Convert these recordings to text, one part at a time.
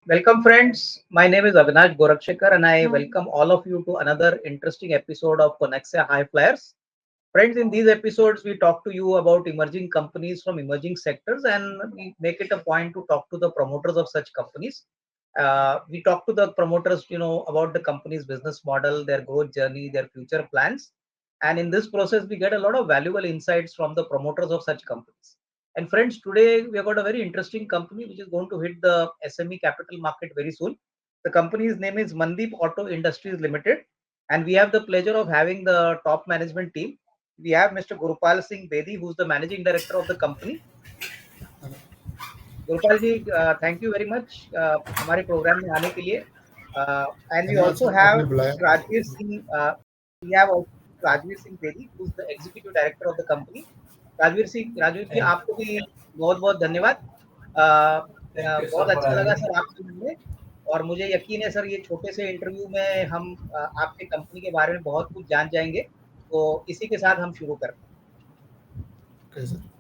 Welcome, friends. My name is Avinash Gorakshekar, and I welcome all of you to another interesting episode of Conexia High Flyers. Friends, in these episodes, we talk to you about emerging companies from emerging sectors, and we make it a point to talk to the promoters of such companies. We talk to the promoters, about the company's business model, their growth journey, their future plans, and in this process, we get a lot of valuable insights from the promoters of such companies. And friends, today we have got a very interesting company which is going to hit the SME capital market very soon. The company's name is Mandeep Auto Industries Limited, and we have the pleasure of having the top management team. We have Mr. Gurupal Singh Bedi, who's the managing director of the company. Gurpal ji, thank you very much हमारे programme में आने के लिए. And we धन्यवाद also sir, have आपने बुलाया. Rajveer Singh. We have Rajveer Singh Bedi, who is the executive director of the company. Rajveer ji, आपको भी बहुत बहुत धन्यवाद. बहुत अच्छा लगा सर आपसे मिलने, और मुझे यकीन है सर ये छोटे से इंटरव्यू में हम आपके कंपनी के बारे में बहुत कुछ जान जाएंगे. तो इसी के साथ हम शुरू करते हैं.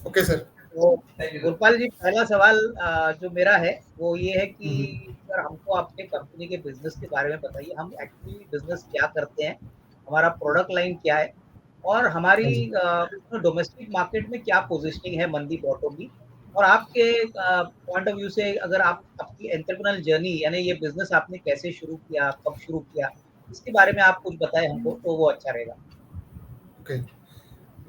Okay sir. तो गुरपाल जी, पहला सवाल जो मेरा है वो ये है कि सर हमको आपके कंपनी के बिजनेस के बारे में बताइए. हम एक्चुअली बिजनेस क्या करते हैं, हमारा प्रोडक्ट लाइन क्या है, और हमारी डोमेस्टिक मार्केट में क्या पोजीशनिंग है मनदीप ऑटो की. और आपके पॉइंट ऑफ व्यू से अगर आप आपकी एंटरप्रेन्योरल जर्नी, यानी ये बिजनेस आपने कैसे शुरू किया, कब शुरू किया, इसके बारे में आप कुछ बताएं हमको तो वो अच्छा रहेगा. Okay.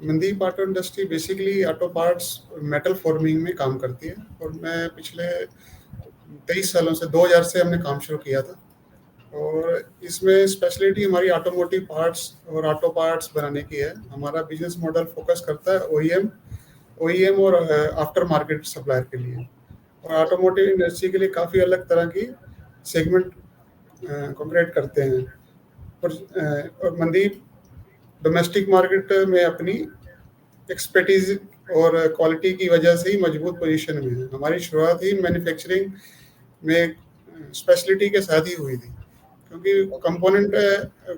Mandeep auto industry basically auto parts metal forming में काम करती है, और मैं पिछले 23 सालों से 2000 से हमने काम शुरू किया था. और इसमें स्पेशलिटी हमारी ऑटोमोटिव पार्ट्स और ऑटो पार्ट्स बनाने की है. हमारा बिजनेस मॉडल फोकस करता है ओईएम और आफ्टर मार्केट सप्लायर के लिए. और ऑटोमोटिव इंडस्ट्री के लिए काफ़ी अलग तरह की सेगमेंट कॉपरेट करते हैं. और मनदीप डोमेस्टिक मार्केट में अपनी एक्सपर्टीज और क्वालिटी की वजह से ही मजबूत पोजीशन में है. हमारी शुरुआत ही मैन्युफैक्चरिंग में स्पेशलिटी के साथ ही हुई थी, क्योंकि कंपोनेंट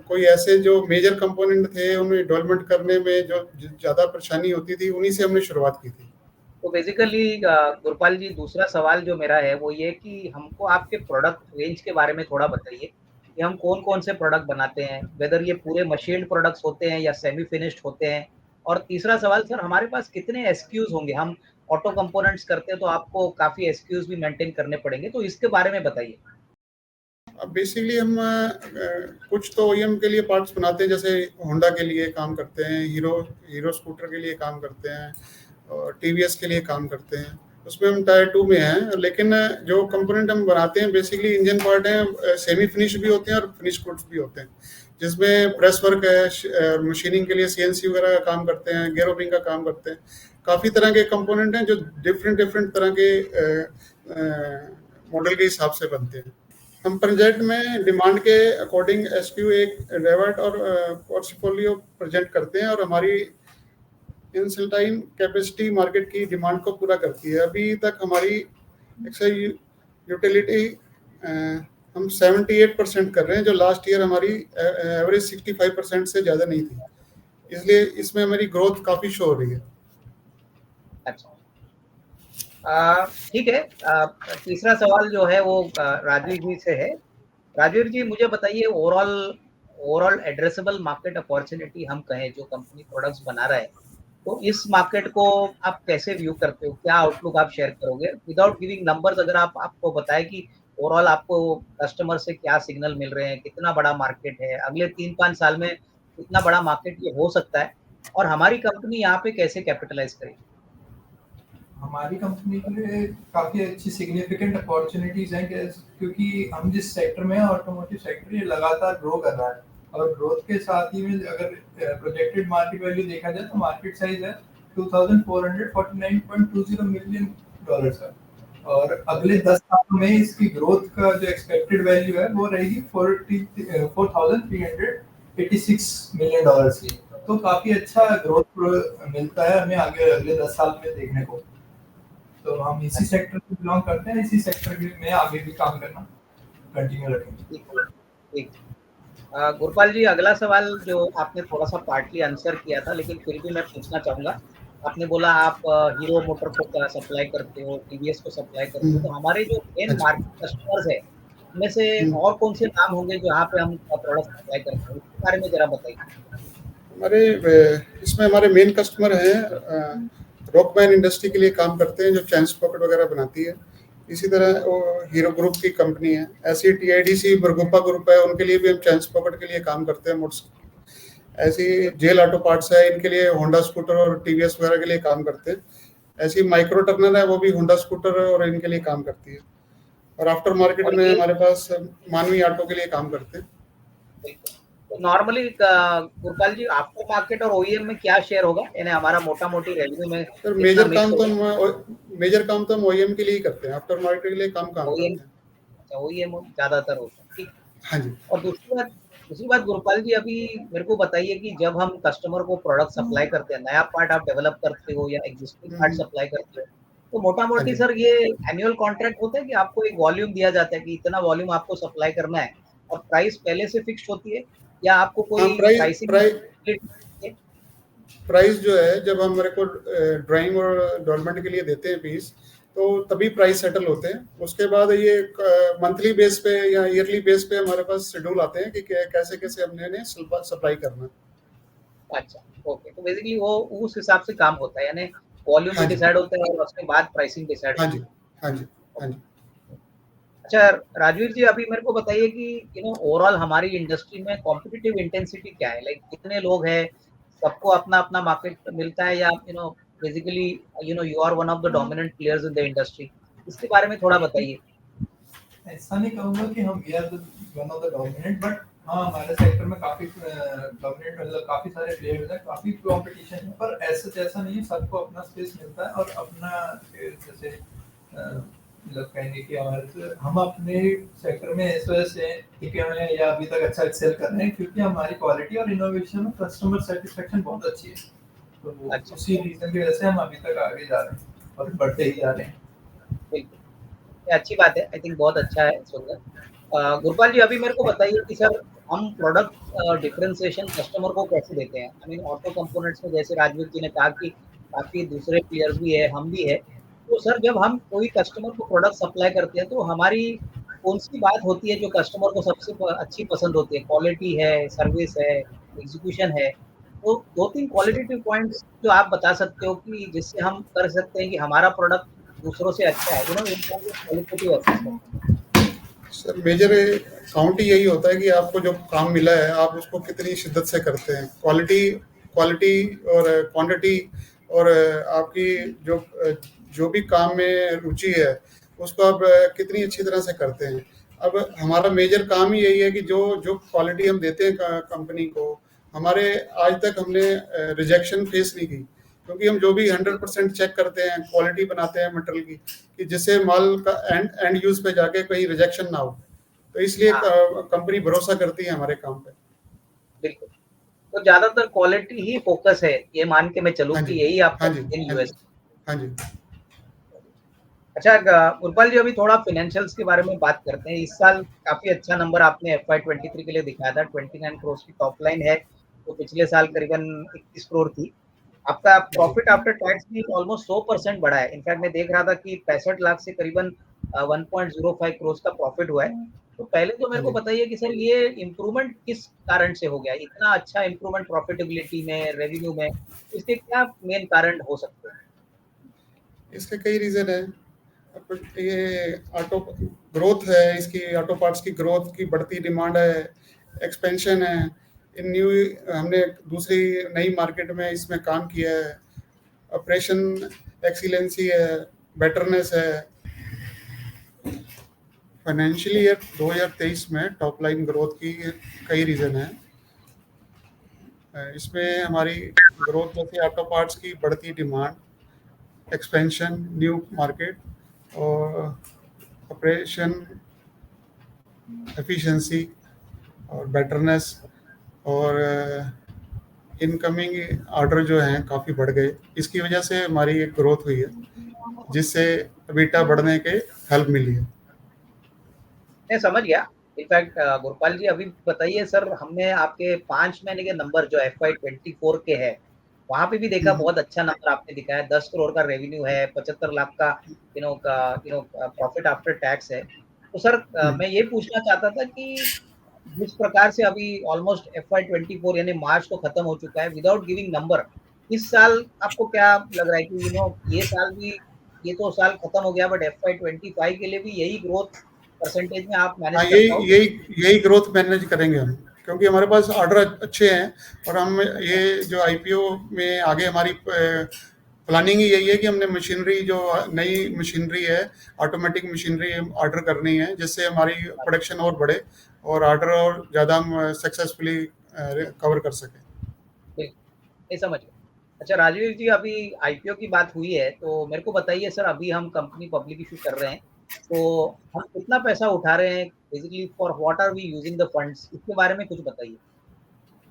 कोई ऐसे जो मेजर कंपोनेंट थे उन्हें डेवलपमेंट करने में जो ज़्यादा परेशानी होती थी, उन्हीं से हमने शुरुआत की थी. तो बेसिकली गुरपाल जी, दूसरा सवाल जो मेरा है वो ये कि हमको आपके प्रोडक्ट रेंज के बारे में थोड़ा बताइए कि हम कौन कौन से प्रोडक्ट बनाते हैं, वेदर ये पूरे मशीन्ड प्रोडक्ट्स होते हैं या सेमी फिनिश्ड होते हैं. और तीसरा सवाल सर, हमारे पास कितने एसक्यूज होंगे. हम ऑटो कंपोनेंट्स करते हैं तो आपको काफ़ी एसक्यूज भी मेंटेन करने पड़ेंगे, तो इसके बारे में बताइए. अब बेसिकली हम कुछ तो ओईएम के लिए पार्ट्स बनाते हैं, जैसे होंडा के लिए काम करते हैं, हीरो स्कूटर के लिए काम करते हैं, और टीवीएस के लिए काम करते हैं. उसमें हम टायर 2 में हैं. लेकिन जो कंपोनेंट हम बनाते हैं बेसिकली इंजन पार्ट हैं, सेमी फिनिश भी होते हैं और फिनिश गुड्स भी होते हैं, जिसमें प्रेस वर्क है, मशीनिंग के लिए सीएनसी वगैरह का काम करते हैं, गेयर ओपनिंग का काम करते हैं. काफ़ी तरह के कंपोनेंट हैं जो डिफरेंट तरह के मॉडल के हिसाब से बनते हैं. हम प्रोजेक्ट में डिमांड के अकॉर्डिंग एसक्यू एक डेवर्ट और पोर्टफोलियो प्रेजेंट करते हैं, और हमारी इंसल्टाइन कैपेसिटी मार्केट की डिमांड को पूरा करती है. अभी तक हमारी यूटिलिटी हम 78% कर रहे हैं, जो लास्ट ईयर हमारी एवरेज 65% से ज़्यादा नहीं थी. इसलिए इसमें हमारी ग्रोथ काफ़ी शो हो रही है. अच्छा, ठीक है. तीसरा सवाल जो है वो राजवीर जी से है. राजवीर जी, मुझे बताइए ओवरऑल एड्रेसेबल मार्केट अपॉर्चुनिटी हम कहें, जो कंपनी प्रोडक्ट्स बना रहा है, तो इस मार्केट को आप कैसे व्यू करते हो, क्या आउटलुक आप शेयर करोगे विदाउट गिविंग नंबर्स. अगर आप आपको बताएं कि ओवरऑल आपको कस्टमर से क्या सिग्नल मिल रहे हैं, कितना बड़ा मार्केट है, अगले 3-5 साल में कितना बड़ा मार्केट ये हो सकता है, और हमारी कंपनी यहाँ पे कैसे कैपिटलाइज करेगी. हमारी कंपनी के लिए काफ़ी अच्छी सिग्निफिकेंट अपॉर्चुनिटीज़ हैं, क्योंकि हम जिस सेक्टर में हैं, ऑटोमोटिव सेक्टर, ये लगातार ग्रो कर रहा है. और ग्रोथ के साथ ही में अगर प्रोजेक्टेड मार्केट वैल्यू देखा जाए तो मार्केट साइज है $2,449.20 मिलियन है. और अगले 10 सालों में इसकी ग्रोथ का जो एक्सपेक्टेड वैल्यू है वो रहेगी $4,386 मिलियन की. तो काफ़ी अच्छा ग्रोथ मिलता है हमें आगे अगले 10 साल में देखने को. तो हम इसी सेक्टर से बिलोंग करते हैं, इसी सेक्टर में आगे भी काम करना कंटिन्यू रखेंगे. ठीक. गुरपाल जी, अगला सवाल जो आपने थोड़ा सा पार्टली आंसर किया था, लेकिन फिर भी मैं पूछना चाहूँगा आपने बोला आप हीरो मोटर को सप्लाई करते हो, टीवीएस को सप्लाई करते हो, हम्म, तो हमारे जो मेन अच्छा। मार्केट कस्टमर्स है, उनमें से हम्म, और कौन से नाम होंगे जहाँ पे हम प्रोडक्ट सप्लाई करते हैं, उसके बारे में जरा बताइए। इसमें हमारे मेन कस्टमर हैं, रॉकमैन इंडस्ट्री के लिए काम करते हैं जो चैन पॉकेट वगैरह बनाती है। इसी तरह वो हीरो ग्रुप की कंपनी है। ऐसी टीआईडीसी बरगुप्पा ग्रुप है, उनके लिए भी हम चैन पॉकेट के लिए काम करते हैं मोटरसाइकिल। ऐसी जेल ऑटो पार्ट्स है, इनके लिए होंडा स्कूटर और टीवीएस वगैरह के लिए काम करते हैं। ऐसी माइक्रो टर्नर है, वो भी होंडा स्कूटर और इनके लिए काम करती है। और आफ्टर मार्केट और में ये हमारे पास मानवी ऑटो के लिए काम करते हैं। बिल्कुल, तो नॉर्मली गुरपाल जी आफ्टर मार्केट और ओईएम में क्या शेयर होगा, यानी हमारा मोटा मोटी रेवेन्यू में सर कितना मिक्स होगा? मेजर काम तो हम ओईएम के लिए ही करते हैं, आफ्टर मार्केट के लिए कम काम ओईएम, करते हैं। अच्छा ओईएम ज्यादातर होता है, ठीक। हाँ जी। और दूसरी बात गुरपाल जी, अभी मेरे को बताइए कि जब हम कस्टमर को प्रोडक्ट सप्लाई करते हैं, नया पार्ट आप डेवलप करते हो या एग्जिस्टिंग पार्ट हम्म, सप्लाई करते हो, तो मोटा हाँ मोटी जी। सर ये एनुअल कॉन्ट्रैक्ट होता है कि आपको एक वॉल्यूम दिया जाता है कि इतना वॉल्यूम आपको सप्लाई करना है, और प्राइस पहले से फिक्स होती है, या आपको हाँ, कोई प्राइस प्राइसिंग प्राइस है? प्राइस जो है, जब हम मेरे को ड्राइंग और डेवलपमेंट के लिए देते हैं पीस, तो तभी प्राइस सेटल होते हैं। उसके बाद ये मंथली बेस पे या ईयरली बेस पे हमारे पास शेड्यूल आते हैं कि कैसे कैसे हमने सप्लाई करना है। अच्छा, ओके, तो बेसिकली वो उस हिसाब से काम होता है, यानी वॉल्यूम भी हाँ जी। डिसाइड होता है और उसके बाद प्राइसिंग डिसाइड हाँ होती जी। हाँ जी। हाँ है। जी। अच्छा राजवीर जी, अभी मेरे को बताइए कि ओवरऑल हमारी इंडस्ट्री में कॉम्पिटिटिव इंटेंसिटी क्या है, लाइक कितने लोग हैं, सबको अपना अपना मार्केट मिलता है, या basically you are one of the dominant players in the industry, इसके बारे में थोड़ा बताइए। ऐसा नहीं कहूँगा कि हम we are one of the dominant, but हाँ हमारे सेक्टर में काफी डोमिनेंट मतलब काफी सारे प्लेयर्स हैं, काफी कंपटीशन है, पर ऐसा नहीं है, सबको अपना स्पेस मिलता है और अपना जैसे मतलब कहेंगे कि हम अपने सेक्टर में इस वजह से टिके हुए हैं या अभी तक अच्छा एक्सेल कर रहे हैं क्योंकि हमारी क्वालिटी और इनोवेशन और कस्टमर सेटिस्फेक्शन बहुत अच्छी है। तो वो अच्छा, उसी रीजन की वजह से हम अभी तक आगे जा रहे हैं और बढ़ते ही जा रहे हैं। बिल्कुल, ये अच्छी बात है, आई थिंक बहुत अच्छा है सुनकर। गुरपाल जी, अभी मेरे को बताइए कि सर हम प्रोडक्ट डिफरेंशिएशन कस्टमर को कैसे देते हैं? आई मीन ऑटो कंपोनेंट्स में जैसे राजवीर जी ने कहा कि काफ़ी दूसरे प्लेयर्स भी है, हम भी है। तो सर जब हम कोई कस्टमर को प्रोडक्ट सप्लाई करते हैं, तो हमारी कौन-सी बात होती है जो कस्टमर को सबसे अच्छी पसंद होती है? क्वालिटी है, सर्विस है, एग्जीक्यूशन है? तो 2-3 क्वालिटेटिव पॉइंट्स जो आप बता सकते हो कि जिससे हम कर सकते हैं कि हमारा प्रोडक्ट दूसरों से अच्छा है, in terms of qualitative assessment. Sir major count ही यही होता है कि आपको जो काम मिला है आप उसको कितनी शिद्दत से करते हैं। क्वालिटी क्वालिटी और क्वांटिटी और आपकी जो जो भी काम में रुचि है उसको आप कितनी अच्छी तरह से करते हैं। अब हमारा मेजर काम ही यही है कि जो जो क्वालिटी हम देते हैं कंपनी को, हमारे आज तक हमने रिजेक्शन फेस नहीं की, क्योंकि हम जो भी 100% चेक करते हैं, क्वालिटी बनाते हैं मटेरियल की, कि जिससे माल का एंड एंड यूज पे जाके कहीं रिजेक्शन ना हो। तो इसलिए हाँ, कंपनी भरोसा करती है हमारे काम पे। बिल्कुल। तो ज़्यादातर क्वालिटी ही फ़ोकस है, ये मान के मैं चलूँ हाँ जी। कि यही आपका हाँ जी। मेन हाँ जी। यूएसपी। हाँ जी। अच्छा गुरपाल जी, अभी थोड़ा फाइनेंशियल्स के बारे में बात करते हैं। इस साल काफ़ी अच्छा नंबर आपने एफवाई 23 के लिए दिखाया था, 29 करोड़ की टॉप लाइन है, तो पिछले साल करीबन 21 करोड़ थी। आपका जी। प्रॉफिट आफ्टर टैक्स भी ऑलमोस्ट 100% बढ़ा है। इनफैक्ट मैं देख रहा था कि 65 लाख से करीबन 1.05 करोड़ का प्रॉफिट हुआ है। तो पहले तो हाँ मेरे को जी। बताइए कि सर ये इम्प्रूवमेंट किस कारण से हो गया? इतना अच्छा इम्प्रूवमेंट प्रॉफिटेबिलिटी में, रेवेन्यू में, इसके क्या मेन कारण हो सकते हैं? इसके कई रीजन है। ये ऑटो ग्रोथ है, इसकी ऑटो पार्ट्स की ग्रोथ की बढ़ती डिमांड है, एक्सपेंशन है। इन न्यू हमने दूसरी नई मार्केट में इसमें काम किया है, ऑपरेशन एक्सीलेंसी है, बेटरनेस है। फाइनेंशियल ईयर 2023 में टॉप लाइन ग्रोथ की कई रीजन है। इसमें हमारी ग्रोथ जैसे ऑटो पार्ट्स की बढ़ती डिमांड, एक्सपेंशन न्यू मार्केट, और ऑपरेशन एफिशिएंसी और बेटरनेस, और इनकमिंग ऑर्डर जो हैं काफ़ी बढ़ गए। इसकी वजह से हमारी एक ग्रोथ हुई है, जिससे बीटा बढ़ने के हेल्प मिली है। मैं समझ गया। इनफैक्ट गुरपाल जी, अभी बताइए सर, हमने आपके 5 महीने के नंबर जो एफवाई 24 के हैं, वहां पे भी देखा बहुत अच्छा नंबर आपने दिखाया, 10 करोड़ का रेवेन्यू है, 75 लाख का प्रॉफिट आफ्टर टैक्स है। तो सर मैं ये पूछना चाहता था कि जिस प्रकार से अभी ऑलमोस्ट FY24 यानी मार्च तो खत्म हो चुका है, विदाउट गिविंग नंबर, इस साल आपको क्या लग रहा है कि ये साल भी, ये तो साल खत्म हो गया, बट FY25 के लिए भी यही ग्रोथ परसेंटेज में आप हाँ, मैनेज कर यही पाओगे? यही ग्रोथ मैनेज करेंगे हम, क्योंकि हमारे पास ऑर्डर अच्छे हैं और हम ये जो आईपीओ में आगे हमारी प्लानिंग ही यही है कि हमने मशीनरी, जो नई मशीनरी है, ऑटोमेटिक मशीनरी ऑर्डर करनी है, जिससे हमारी प्रोडक्शन और बढ़े और ऑर्डर और ज़्यादा हम सक्सेसफुली कवर कर सकें। नहीं समझ गया। अच्छा राजवीर जी, अभी आईपीओ की बात हुई है तो मेरे को बताइए सर, अभी हम कंपनी पब्लिक इशू कर रहे हैं, तो हम कितना पैसा उठा रहे हैं, basically for what are we using the funds, इसके बारे में कुछ बताइए।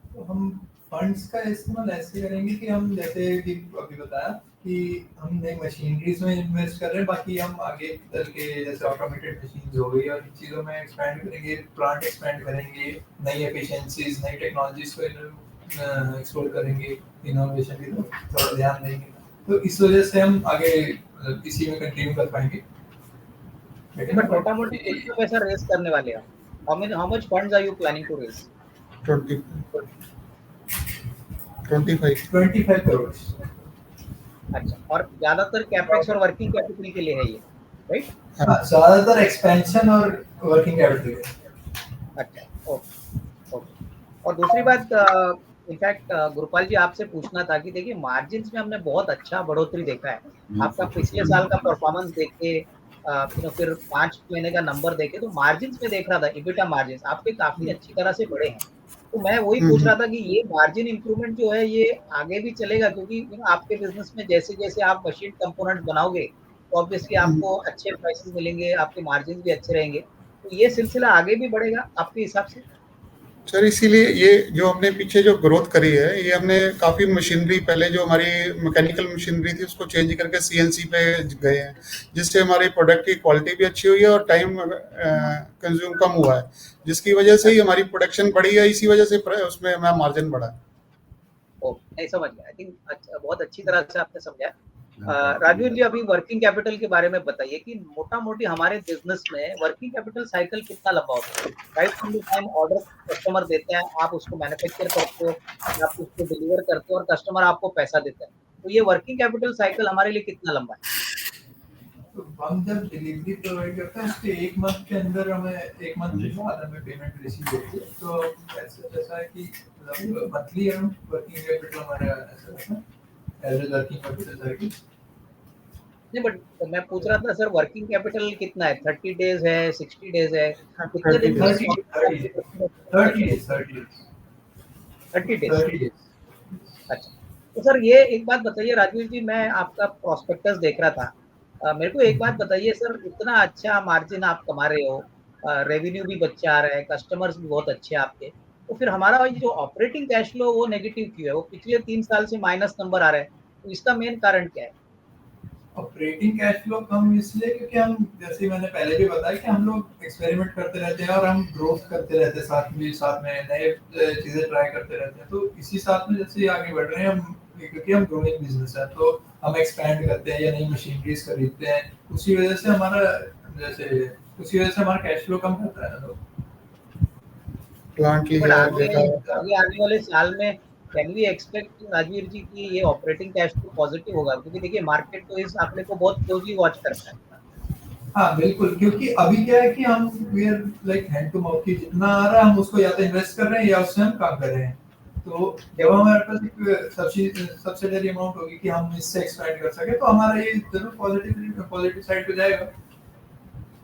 तो हम फंड्स का इस्तेमाल ऐसे करेंगे कि हम जैसे कि अभी बताया कि हम नई मशीनरीज में इन्वेस्ट कर रहे हैं, बाकी हम आगे चल के जैसे ऑटोमेटेड मशीन्स हो गई और इन चीज़ों में एक्सपेंड करेंगे, प्लांट एक्सपेंड करेंगे, नई एफिशिएंसीज, नई टेक्नोलॉजीज को एक्सप्लोर करेंगे, इनोवेशन की तरफ थोड़ा ध्यान देंगे। तो इस वजह से हम आगे इसी में कंटिन्यू कर पाएंगे। बट मोटा मोटी कितना पैसा रेस करने वाले हैं? How much funds are you planning to raise? 20 25 25 crore. अच्छा, और ज्यादातर कैपेक्स और वर्किंग कैपिटल के लिए है ये, राइट? ज्यादातर एक्सपेंशन और वर्किंग कैपिटल। अच्छा, ओके ओके। और दूसरी बात, इनफैक्ट गुरुपाल जी आपसे पूछना था कि देखिए मार्जिन्स में हमने बहुत अच्छा बढ़ोतरी देखा है। आपका पिछले साल का परफॉर्मेंस देख के फिर 5 महीने का नंबर देखे तो मार्जिन्स में देख रहा था, EBITDA मार्जिन्स आपके काफी अच्छी तरह से बढ़े हैं। तो मैं वही पूछ रहा था कि ये मार्जिन इंप्रूवमेंट जो है ये आगे भी चलेगा, क्योंकि आपके बिजनेस में जैसे जैसे आप मशीन कंपोनेंट बनाओगे तो ऑब्वियसली आपको अच्छे प्राइसेस मिलेंगे, आपके मार्जिन भी अच्छे रहेंगे, तो ये सिलसिला आगे भी बढ़ेगा आपके हिसाब से? सर, इसीलिए ये जो हमने पीछे जो ग्रोथ करी है, ये हमने काफ़ी मशीनरी, पहले जो हमारी मैकेनिकल मशीनरी थी उसको चेंज करके CNC पे गए हैं, जिससे हमारे प्रोडक्ट की क्वालिटी भी अच्छी हुई है और टाइम कंज्यूम कम हुआ है, जिसकी वजह से ही हमारी प्रोडक्शन बढ़ी है, इसी वजह से उसमें हमारा मार्जिन बढ़ा है। नहीं समझ गया। आई थिंक बहुत अच्छी तरह से आपने समझाया। राजवीर जी, अभी वर्किंग कैपिटल के बारे में बताइए कि मोटा मोटी हमारे बिजनेस में वर्किंग कैपिटल साइकिल कितना लंबा होता है? Right from the time order customer देते हैं, आप उसको मैन्युफैक्चर करते हो, आप उसको डिलीवर करते हो और कस्टमर आपको पैसा देता है, तो ये वर्किंग कैपिटल साइकिल हमारे लिए कितना लंबा है? तो हम जब डिलीवरी प्रोवाइड करते हैं उसके 1 मंथ के अंदर हमें 1 मंथ के बाद हमें पेमेंट रिसीव होती है। तो ऐसा है कि मतलब मंथली हम वर्किंग कैपिटल हमारा ऐसा रहता है, एवरेज वर्किंग कैपिटल साइकिल। नहीं, बट मैं पूछ रहा था सर, वर्किंग कैपिटल कितना है? 30 डेज है, 60 डेज है, कितने 30 दिन में 30 डेज 30 डेज? 30 डेज। अच्छा, तो सर ये एक बात बताइए राजवीर जी, मैं आपका प्रोस्पेक्टस देख रहा था, मेरे को एक बात बताइए सर, इतना अच्छा मार्जिन आप कमा रहे हो, रेवेन्यू भी बच्चा आ रहा है, कस्टमर्स भी बहुत अच्छे हैं आपके, तो फिर हमारा ये जो ऑपरेटिंग कैश फ्लो वो नेगेटिव क्यों है? वो पिछले 3 साल से माइनस नंबर आ रहा है, तो इसका मेन कारण क्या है? ऑपरेटिंग कैश फ्लो कम इसलिए क्योंकि हम, जैसे मैंने पहले भी बताया, कि हम लोग एक्सपेरिमेंट करते रहते हैं और हम ग्रोथ करते रहते हैं, साथ में नए चीजें ट्राई करते रहते हैं। तो इसी साथ में जैसे आगे बढ़ रहे हैं हम, क्योंकि हम ग्रोइंग बिजनेस है तो हम एक्सपैंड करते हैं या नई मशीनरीज खरीदते हैं, उसी वजह से हमारा कैश फ्लो कम करता है। तो प्लांट बट लिया, आगे जगह। आगे आने वाले साल में कैन वी एक्सपेक्ट राजवीर जी कि ये ऑपरेटिंग कैश फ्लो पॉजिटिव होगा? क्योंकि देखिए मार्केट तो इस आंकड़े को बहुत क्लोजली वॉच करता है। हाँ बिल्कुल, क्योंकि अभी क्या है कि हम we are like hand to mouth, की जितना आ रहा है हम उसको या तो इन्वेस्ट कर रहे हैं या उससे हम काम कर रहे हैं। तो जब हमारे पास एक सब्सिडरी अमाउंट होगी कि हम इससे एक्सपेंड कर सके, तो हमारा ये जरूर पॉजिटिव साइड पे जाएगा।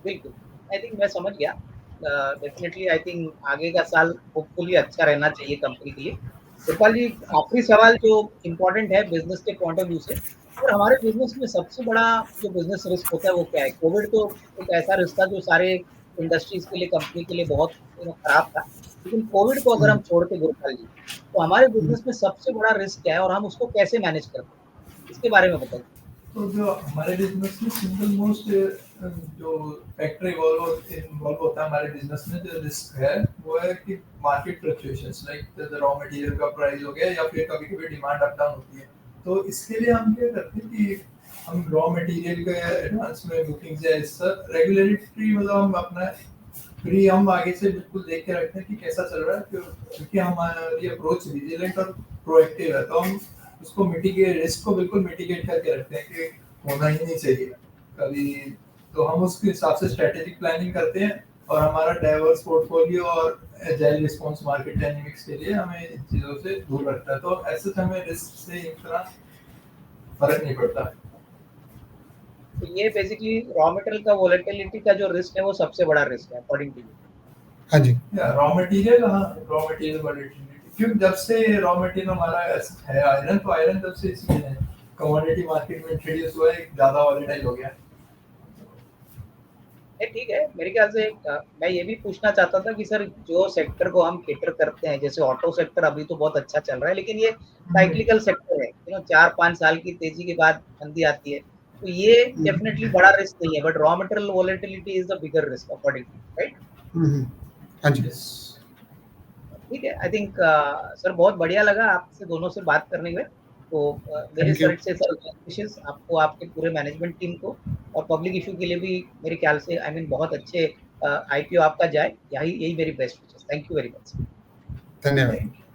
बिल्कुल, आई थिंक मैं समझ गया। डेफिनेटली आई थिंक आगे का साल होपफुली अच्छा रहना चाहिए कंपनी के लिए। गोपाल जी, आखिरी सवाल जो इम्पोर्टेंट है बिजनेस के पॉइंट ऑफ व्यू से, और हमारे बिजनेस में सबसे बड़ा जो बिजनेस रिस्क होता है वो क्या है? कोविड तो एक ऐसा रिस्क था जो सारे इंडस्ट्रीज के लिए, कंपनी के लिए बहुत खराब था, लेकिन कोविड को अगर हम छोड़ते गोपाल जी, तो हमारे बिजनेस में सबसे बड़ा रिस्क क्या है और हम उसको कैसे मैनेज करते हैं, इसके बारे में बताइए। तो जो हमारे बिजनेस में सिंगल मोस्ट जो फैक्टर इन्वॉल्व होता है हमारे बिजनेस में, जो रिस्क है वो है कि market fluctuations, like raw material का प्राइस हो गया या फिर कभी-कभी डिमांड अप डाउन होती है। तो इसके लिए हम क्या करते हैं कि हम रॉ मटेरियल के एडवांस में बुकिंग या इस सब रेगुलरिटी, मतलब हम अपना प्री हम आगे से बिल्कुल देख के रखते हैं कि कैसा चल रहा है, क्योंकि हमारी अप्रोच विजिलेंट और प्रोएक्टिव है, तो हम उसको मिटिगेट, रिस्क को बिल्कुल मिटिगेट करके रखते हैं कि होना ही नहीं चाहिए कभी। तो हम उसके हिसाब से स्ट्रेटेजिक प्लानिंग करते हैं और हमारा डाइवर्स पोर्टफोलियो और एजाइल रिस्पांस मार्केट डायनेमिक्स के लिए हमें इन चीज़ों से दूर रखता है। तो ऐसे तो हमें रिस्क से इतना फर्क नहीं पड़ता। तो ये बेसिकली रॉ मटेरियल का वोलेटिलिटी का जो रिस्क है वो सबसे बड़ा रिस्क है अकॉर्डिंग टू यू। हाँ जी, रॉ मटेरियल, हाँ रॉ मटेरियल वोलेटिलिटी, क्योंकि जब से रॉ मटेरियल हमारा है आयरन, तो आयरन तब से इसलिए कमोडिटी मार्केट में इंट्रोड्यूस हुआ है, ज़्यादा वॉलेटाइल हो गया। ठीक है, मेरे ख्याल से मैं ये भी पूछना चाहता था कि सर जो सेक्टर को हम कैटर करते हैं, जैसे ऑटो सेक्टर अभी तो बहुत अच्छा चल रहा है, लेकिन ये साइक्लिकल सेक्टर है, 4-5 साल की तेजी के बाद मंदी आती है, तो ये डेफिनेटली बड़ा रिस्क नहीं है, but raw material volatility is the bigger risk according to, right? हाँ जी, ठीक है, आई थिंक सर बहुत बढ़िया लगा आपसे दोनों से बात करने में। तो मेरे Thank you. साइड से सर विशेष आपको, आपके पूरे मैनेजमेंट टीम को, और पब्लिक इशू के लिए भी मेरे ख्याल से आई मीन बहुत अच्छे आईपीओ आपका जाए, यही मेरी बेस्ट विशेष। Thank you very much. धन्यवाद। Thank you.